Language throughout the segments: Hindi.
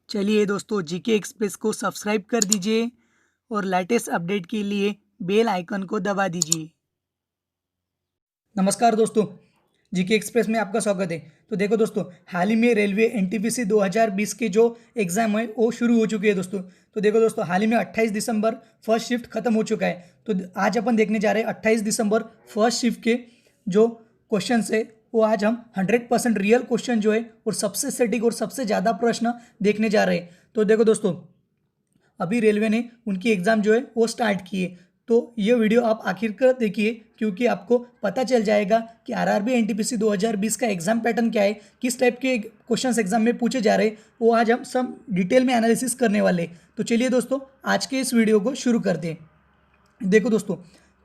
चलिए दोस्तों, जीके एक्सप्रेस को सब्सक्राइब कर दीजिए और लेटेस्ट अपडेट के लिए बेल आइकन को दबा दीजिए। नमस्कार दोस्तों, जीके एक्सप्रेस में आपका स्वागत है। तो देखो दोस्तों, हाल ही में रेलवे एनटीपीसी 2020 के जो एग्ज़ाम है वो शुरू हो चुके हैं दोस्तों। तो देखो दोस्तों, हाल ही में 28 दिसंबर फर्स्ट शिफ्ट खत्म हो चुका है। तो आज अपन देखने जा रहे हैं 28 दिसंबर फर्स्ट शिफ्ट के जो क्वेश्चन है वो आज हम 100% रियल क्वेश्चन जो है और सबसे सटीक और सबसे ज़्यादा प्रश्न देखने जा रहे हैं। तो देखो दोस्तों, अभी रेलवे ने उनकी एग्ज़ाम जो है वो स्टार्ट किए। तो ये वीडियो आप आखिरकार देखिए, क्योंकि आपको पता चल जाएगा कि आरआरबी एनटीपीसी 2020 का एग्जाम पैटर्न क्या है, किस टाइप के क्वेश्चंस एग्जाम में पूछे जा रहे हैं, वो आज हम सब डिटेल में एनालिसिस करने वाले हैं। तो चलिए दोस्तों, आज के इस वीडियो को शुरू करते हैं। देखो दोस्तों,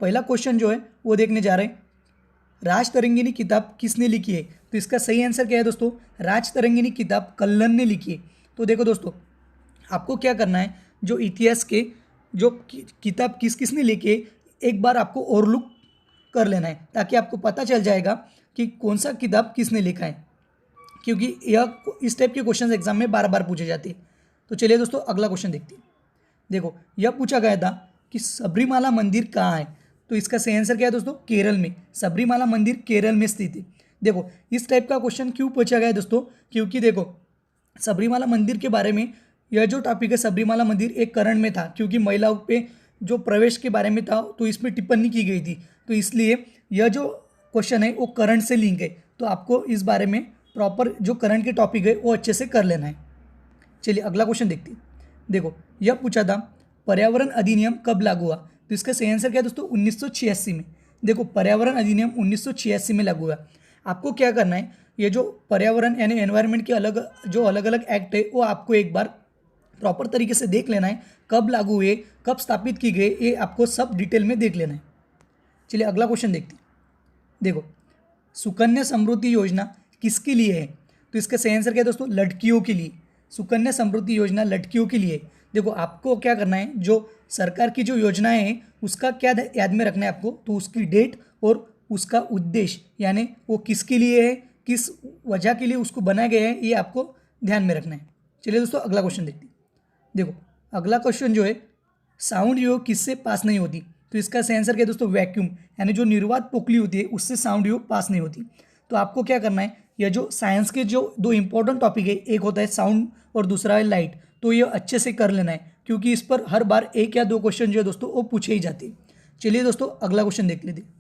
पहला क्वेश्चन जो है वो देखने जा रहे हैं, राज तरंगिणी किताब किसने लिखी है। तो इसका सही आंसर क्या है दोस्तों, राज तरंगिणी किताब कल्लन ने लिखी है। तो देखो दोस्तों, आपको क्या करना है, जो इतिहास के जो किताब किस किसने लिखी है एक बार आपको और लुक कर लेना है, ताकि आपको पता चल जाएगा कि कौन सा किताब किसने लिखा है, क्योंकि यह इस टाइप के क्वेश्चन एग्जाम में बार बार पूछे जाते हैं। तो चलिए दोस्तों, अगला क्वेश्चन देखते हैं। देखो, यह पूछा गया था कि सबरीमाला मंदिर कहाँ है। तो इसका सही आंसर क्या है दोस्तों, केरल में। सबरीमाला मंदिर केरल में स्थित है। देखो, इस टाइप का क्वेश्चन क्यों पूछा गया है दोस्तों, क्योंकि देखो सबरीमाला मंदिर के बारे में यह जो टॉपिक है, सबरीमाला मंदिर एक करण में था, क्योंकि महिलाओं पे जो प्रवेश के बारे में था तो इसमें टिप्पणी की गई थी। तो इसलिए यह जो क्वेश्चन है वो करंट से लिंक है। तो आपको इस बारे में प्रॉपर जो करंट के टॉपिक है वो अच्छे से कर लेना है। चलिए अगला क्वेश्चन देखते हैं। देखो, यह पूछा था पर्यावरण अधिनियम कब लागू हुआ। तो इसका सही आंसर क्या है दोस्तों, 1986 में। देखो, पर्यावरण अधिनियम 1986 में लागू हुआ। आपको क्या करना है, ये जो पर्यावरण यानी एनवायरनमेंट के अलग अलग एक्ट है वो आपको एक बार प्रॉपर तरीके से देख लेना है, कब लागू हुए, कब स्थापित की गई, ये आपको सब डिटेल में देख लेना है। चलिए अगला क्वेश्चन देखते हैं। देखो, सुकन्या समृद्धि योजना किसके लिए है। तो इसका सही आंसर क्या है दोस्तों, लड़कियों के लिए। सुकन्या समृद्धि योजना लड़कियों के लिए। देखो, आपको क्या करना है, जो सरकार की जो योजनाएं हैं उसका क्या याद में रखना है आपको, तो उसकी डेट और उसका उद्देश्य, यानी वो किसके लिए है, किस वजह के लिए उसको बनाया गया है, ये आपको ध्यान में रखना है। चलिए दोस्तों, अगला क्वेश्चन देखते हैं। देखो, अगला क्वेश्चन जो है, साउंड वेव किससे पास नहीं होती। तो इसका सही आंसर क्या है दोस्तों, वैक्यूम, यानी जो निर्वात पोकली होती है उससे साउंड वेव पास नहीं होती। तो आपको क्या करना है, यह जो साइंस के जो दो इंपॉर्टेंट टॉपिक है, एक होता है साउंड और दूसरा है लाइट, तो ये अच्छे से कर लेना है, क्योंकि इस पर हर बार एक या दो क्वेश्चन जो है दोस्तों वो पूछे ही जाते हैं। चलिए दोस्तों, अगला क्वेश्चन देख लेते हैं।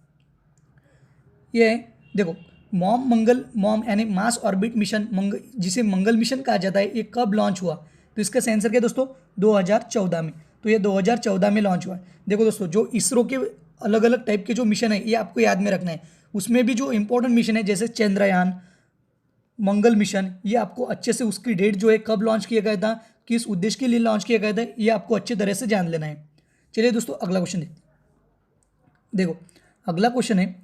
ये है, देखो, मॉम यानी मास ऑर्बिट मिशन जिसे मंगल मिशन कहा जाता है, ये कब लॉन्च हुआ। तो इसका सही आंसर क्या है दोस्तों, 2014 में। तो ये 2014 में लॉन्च हुआ है। देखो दोस्तों, जो इसरो के अलग अलग टाइप के जो मिशन है ये आपको याद में रखना है। उसमें भी जो इंपॉर्टेंट मिशन है जैसे चंद्रयान, मंगल मिशन, ये आपको अच्छे से उसकी डेट जो है, कब लॉन्च किया गया था, किस उद्देश्य के लिए लॉन्च किया गया था, ये आपको अच्छे तरह से जान लेना है। चलिए दोस्तों, अगला क्वेश्चन देखते हैं। देखो, अगला क्वेश्चन है,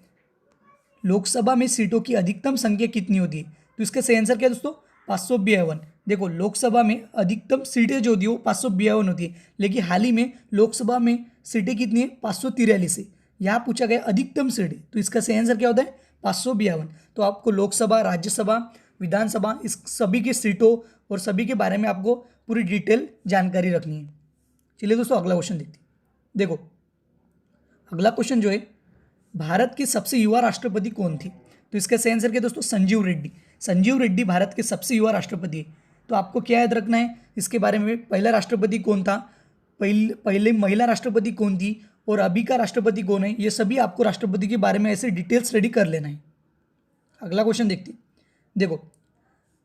लोकसभा में सीटों की अधिकतम संख्या कितनी होती है। तो इसका सही आंसर क्या है दोस्तों, 552। देखो, लोकसभा में अधिकतम सीटें जो होती है वो 552 होती है, लेकिन हाल ही में लोकसभा में सीटें कितनी है, 543 है। यहाँ पूछा गया अधिकतम सीटें, तो इसका सही आंसर क्या होता है, 552। तो आपको लोकसभा, राज्यसभा, विधानसभा, इस सभी की सीटों और सभी के बारे में आपको पूरी डिटेल जानकारी रखनी है। चलिए दोस्तों, अगला क्वेश्चन देखते हैं। देखो, अगला क्वेश्चन जो है, भारत के सबसे युवा राष्ट्रपति कौन थे। तो इसका सही आंसर क्या है दोस्तों, संजीव रेड्डी। संजीव रेड्डी भारत के सबसे युवा राष्ट्रपति है। तो आपको क्या याद रखना है इसके बारे में, पहला राष्ट्रपति कौन था, पहले महिला राष्ट्रपति कौन थी, और अभी का राष्ट्रपति कौन है, ये सभी आपको राष्ट्रपति के बारे में ऐसे डिटेल स्टडी कर लेना है। अगला क्वेश्चन देखते हैं। देखो,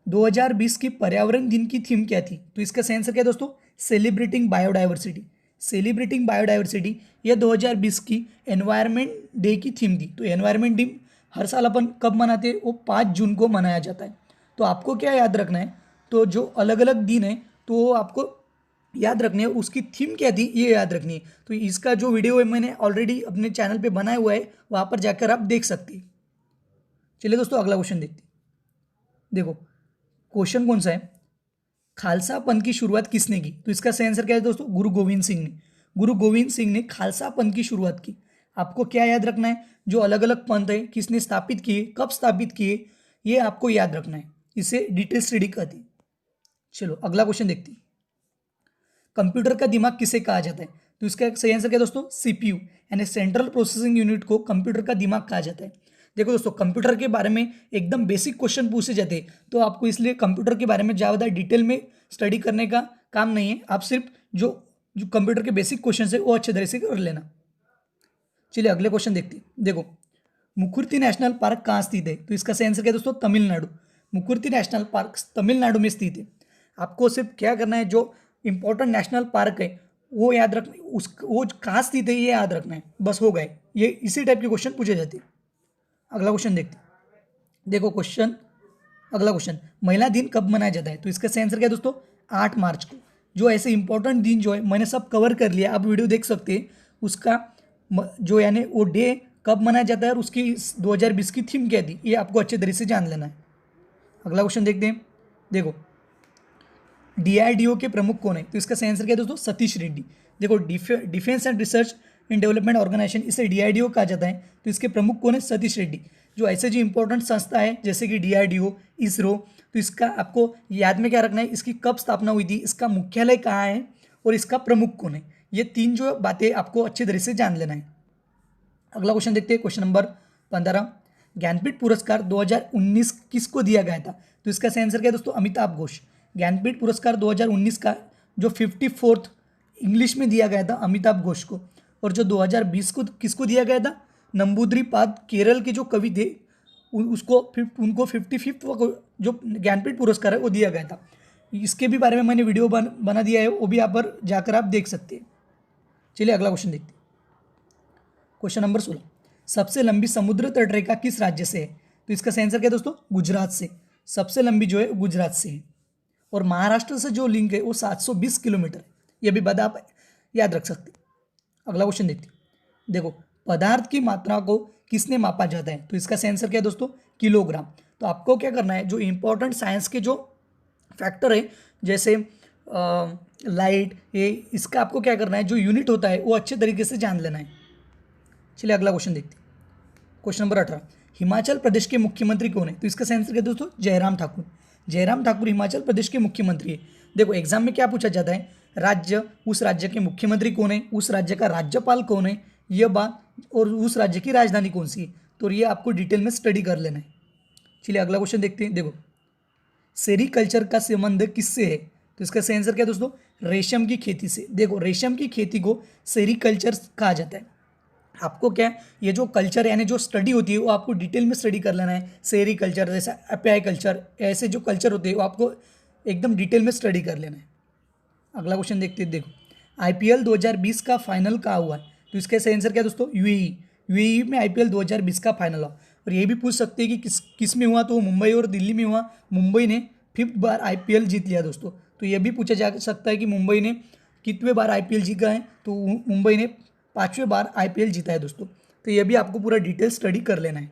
2020 की पर्यावरण दिन की थीम क्या थी। तो इसका सही आंसर क्या है दोस्तों, सेलिब्रेटिंग बायोडाइवर्सिटी। सेलिब्रेटिंग बायोडाइवर्सिटी यह 2020 की एनवायरनमेंट डे की थीम थी। तो एनवायरनमेंट डे हर साल अपन कब मनाते हैं, वो 5 जून को मनाया जाता है। तो आपको क्या याद रखना है, तो जो अलग अलग दिन है तो वो आपको याद रखनी है, उसकी थीम क्या थी ये याद रखनी है। तो इसका जो वीडियो है मैंने ऑलरेडी अपने चैनल पे बनाया हुआ है, वहाँ पर जाकर आप देख सकते हैं। चलिए दोस्तों, अगला क्वेश्चन देखते हैं। देखो, क्वेश्चन कौन सा है, खालसा पंथ की शुरुआत किसने की। तो इसका सही आंसर क्या है दोस्तों, गुरु गोविंद सिंह ने। गुरु गोविंद सिंह ने खालसा पंथ की शुरुआत की। आपको क्या याद रखना है, जो अलग अलग पंथ है किसने स्थापित किए, कब स्थापित किए, ये आपको याद रखना है, इसे डिटेल स्टडी कहती है। चलो अगला क्वेश्चन देखते हैं। कंप्यूटर का दिमाग किसे कहा जाता है? तो इसका सही आंसर क्या है दोस्तों? सीपीयू, यानी सेंट्रल प्रोसेसिंग यूनिट को कंप्यूटर का दिमाग कहा जाता है। देखो दोस्तों, कंप्यूटर के बारे में एकदम बेसिक क्वेश्चन पूछे जाते हैं, तो आपको इसलिए कंप्यूटर के बारे में ज़्यादा डिटेल में स्टडी करने का काम नहीं है। आप सिर्फ जो जो कंप्यूटर के बेसिक क्वेश्चन है वो अच्छे तरह से कर लेना। चलिए अगले क्वेश्चन देखते हैं। देखो, मुकुर्ती नेशनल पार्क कहाँ स्थित है? तो इसका सही आंसर क्या है दोस्तों? तमिलनाडु। मुकुर्ती नेशनल पार्क तमिलनाडु में स्थित है। आपको सिर्फ क्या करना है, जो इंपॉर्टेंट नेशनल पार्क है वो याद रखना, वो कहाँ स्थित है ये याद रखना है, बस हो गए। ये इसी टाइप के क्वेश्चन पूछे जाते हैं। अगला क्वेश्चन देखते हैं। देखो क्वेश्चन, अगला क्वेश्चन, महिला दिन कब मनाया जाता है? तो इसका सही आंसर क्या है दोस्तों? 8 मार्च को। जो ऐसे इंपॉर्टेंट दिन जो है मैंने सब कवर कर लिया, आप वीडियो देख सकते हैं उसका जो यानी वो डे कब मनाया जाता है और उसकी 2020 की थीम क्या थी, ये आपको अच्छे तरीके से जान लेना है। अगला क्वेश्चन देखते हैं। देखो, डीआरडीओ के प्रमुख कौन है? तो इसका सही आंसर क्या है दोस्तों? सतीश रेड्डी। देखो, defence and research in development organisation, इसे डीआरडीओ कहा जाता है। तो इसके प्रमुख कौन है? सतीश रेड्डी। जो ऐसे जो इंपॉर्टेंट संस्था है जैसे कि डीआरडीओ, इसरो, तो इसका आपको याद में क्या रखना है, इसकी कब स्थापना हुई थी, इसका मुख्यालय कहाँ है और इसका प्रमुख कौन है, ये 3 जो बातें आपको अच्छे तरह से जान लेना है। अगला क्वेश्चन देखते हैं, क्वेश्चन नंबर 15। ज्ञानपीठ पुरस्कार 2019 किसको दिया गया था? तो इसका सही आंसर क्या है दोस्तों? अमिताभ घोष। ज्ञानपीठ पुरस्कार 2019 का जो 54th इंग्लिश में दिया गया था अमिताभ घोष को, और जो 2020 को किसको दिया गया था? नंबूद्रिपाद, केरल के जो कवि थे उनको उनको 55वां जो ज्ञानपीठ पुरस्कार है वो दिया गया था। इसके भी बारे में मैंने वीडियो बना दिया है, वो भी यहाँ पर जाकर आप देख सकते हैं। चलिए अगला क्वेश्चन देखते हैं। क्वेश्चन नंबर 16, सबसे लंबी समुद्र तटरेखा किस राज्य से है? तो इसका सही आंसर क्या है दोस्तों? गुजरात से। सबसे लंबी जो है गुजरात से है। और महाराष्ट्र से जो लिंक है वो 720 किलोमीटर है। ये भी बात आप याद रख सकते हैं। अगला क्वेश्चन देखते हैं। देखो, पदार्थ की मात्रा को किसने मापा जाता है? तो इसका सही आंसर क्या है दोस्तों? किलोग्राम। तो आपको क्या करना है, जो इंपॉर्टेंट साइंस के जो फैक्टर है जैसे लाइट, ये इसका आपको क्या करना है, जो यूनिट होता है वो अच्छे तरीके से जान लेना है। चलिए अगला क्वेश्चन देखते हैं। क्वेश्चन नंबर 18, हिमाचल प्रदेश के मुख्यमंत्री कौन है? तो इसका सही आंसर क्या है दोस्तों? जयराम ठाकुर। जयराम ठाकुर हिमाचल प्रदेश के मुख्यमंत्री है। देखो, एग्जाम में क्या पूछा जाता है, राज्य, उस राज्य के मुख्यमंत्री कौन है, उस राज्य का राज्यपाल कौन है, यह बात, और उस राज्य की राजधानी कौन सी है। तो ये आपको डिटेल में स्टडी कर लेना है। चलिए अगला क्वेश्चन देखते हैं। देखो, सेरीकल्चर का संबंध किससे है? तो इसका सही आंसर क्या है दोस्तों? रेशम की खेती से। देखो, रेशम की खेती को सेरीकल्चर कहा जाता है। आपको क्या है, ये जो कल्चर यानी जो स्टडी होती है वो आपको डिटेल में स्टडी कर लेना है। सेरीकल्चर जैसा एपीआई कल्चर, ऐसे जो कल्चर होते हैं वो आपको एकदम डिटेल में स्टडी कर लेना है। अगला क्वेश्चन देखते हैं। देखो, आईपीएल 2020 का फाइनल कहाँ हुआ है? तो इसका सही आंसर क्या है दोस्तों? यूएई। यूएई में आईपीएल 2020 का फाइनल हुआ। और ये भी पूछ सकते हैं कि किस में हुआ, तो मुंबई और दिल्ली में हुआ। मुंबई ने 5th बार आईपीएल जीत लिया दोस्तों। तो ये भी पूछा जा सकता है कि मुंबई ने कितने बार आईपीएल जीता है? तो मुंबई ने 5वें बार आईपीएल जीता है दोस्तों। तो ये भी आपको पूरा डिटेल स्टडी कर लेना है।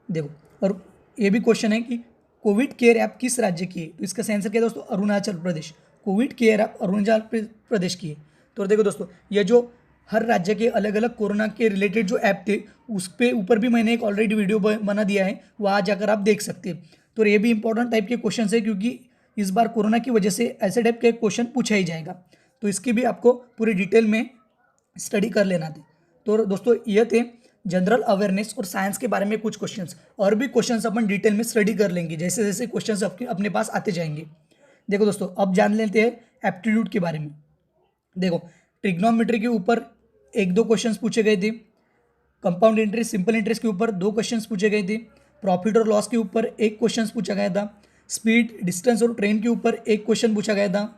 देखो, और ये भी क्वेश्चन है कि कोविड केयर ऐप किस राज्य की है? तो इसका सही आंसर क्या है दोस्तों? Arunachal Pradesh. Covid care app Arunachal Pradesh की है। तो देखो दोस्तों, ये जो हर राज्य के अलग अलग कोरोना के रिलेटेड जो ऐप थे उस पे ऊपर भी मैंने एक ऑलरेडी वीडियो बना दिया है, वहाँ जाकर आप देख सकते हैं। तो ये भी इंपॉर्टेंट टाइप के क्वेश्चन है, क्योंकि इस बार कोरोना की वजह से ऐसे टाइप के क्वेश्चन पूछा ही जाएगा। तो इसकी भी आपको पूरी डिटेल में स्टडी कर लेना थे। तो दोस्तों, ये थे जनरल अवेयरनेस और साइंस के बारे में कुछ क्वेश्चंस। और भी क्वेश्चंस अपन डिटेल में स्टडी कर लेंगे जैसे जैसे क्वेश्चंस अपने पास आते जाएंगे। देखो दोस्तों, अब जान लेते हैं एप्टीट्यूड के बारे में। देखो, ट्रिग्नोमेट्री के ऊपर 1-2 क्वेश्चंस पूछे गए थे। कंपाउंड इंटरेस्ट, सिंपल इंटरेस्ट के ऊपर 2 क्वेश्चंस पूछे गए थे। प्रॉफिट और लॉस के ऊपर 1 क्वेश्चन पूछा गया था। स्पीड, डिस्टेंस और ट्रेन के ऊपर 1 क्वेश्चन पूछा गया था।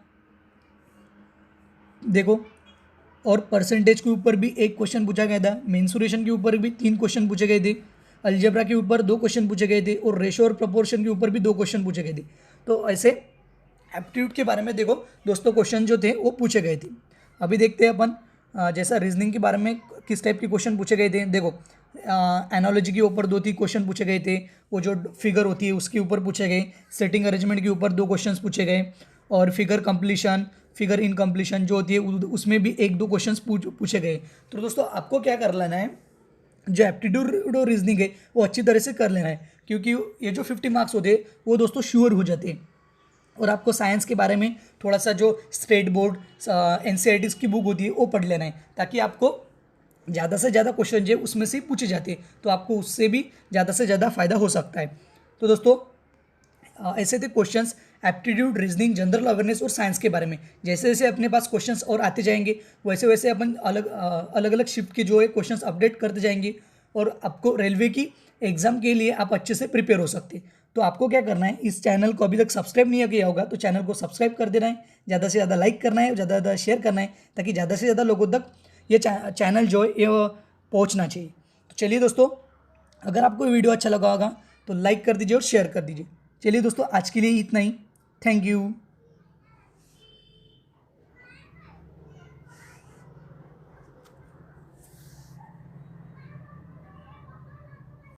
देखो, और परसेंटेज के ऊपर भी 1 क्वेश्चन पूछा गया था। मेंसुरेशन के ऊपर भी 3 क्वेश्चन पूछे गए थे। अलजेब्रा के ऊपर 2 क्वेश्चन पूछे गए थे। और रेशो और प्रपोर्शन के ऊपर भी 2 क्वेश्चन पूछे गए थे। तो ऐसे एप्टीट्यूड के बारे में देखो दोस्तों क्वेश्चन जो थे वो पूछे गए थे। अभी देखते हैं अपन जैसा रीजनिंग के बारे में किस टाइप के क्वेश्चन पूछे गए थे। देखो, एनालॉजी के ऊपर 2-3 क्वेश्चन पूछे गए थे। वो जो फिगर होती है उसके ऊपर पूछे गए। सेटिंग अरेंजमेंट के ऊपर 2 क्वेश्चन पूछे गए। और figure completion, figure in completion जो होती है उसमें भी 1-2 क्वेश्चन पूछे गए। तो दोस्तों, आपको क्या कर लेना है, जो एप्टीट्यूड और रीजनिंग है वो अच्छी तरह से कर लेना है, क्योंकि ये जो 50 मार्क्स होते हैं वो दोस्तों श्योर हो जाते हैं। और आपको साइंस के बारे में थोड़ा सा जो स्टेट बोर्ड एनसीईआरटी की बुक होती है वो पढ़ लेना है, ताकि आपको ज़्यादा से ज़्यादा क्वेश्चन जो है उसमें से पूछे जाते हैं, तो आपको उससे भी ज़्यादा से ज़्यादा फ़ायदा हो सकता है। तो दोस्तों ऐसे थे questions aptitude, reasoning, general awareness और साइंस के बारे में। जैसे जैसे अपने पास क्वेश्चंस और आते जाएंगे वैसे वैसे अपन अलग अलग शिफ्ट के जो है क्वेश्चंस अपडेट करते जाएंगे, और आपको रेलवे की एग्ज़ाम के लिए आप अच्छे से प्रिपेयर हो सकते हैं। तो आपको क्या करना है, इस चैनल को अभी तक सब्सक्राइब नहीं किया होगा तो चैनल को सब्सक्राइब कर देना है, ज़्यादा से ज़्यादा लाइक करना है, ज़्यादा से ज़्यादा शेयर करना है, ताकि ज़्यादा से ज़्यादा लोगों तक ये चैनल जो है ये पहुँचना चाहिए। तो चलिए दोस्तों, अगर आपको वीडियो अच्छा लगा होगा तो लाइक कर दीजिए और शेयर कर दीजिए। चलिए दोस्तों, आज के लिए इतना ही। Thank you.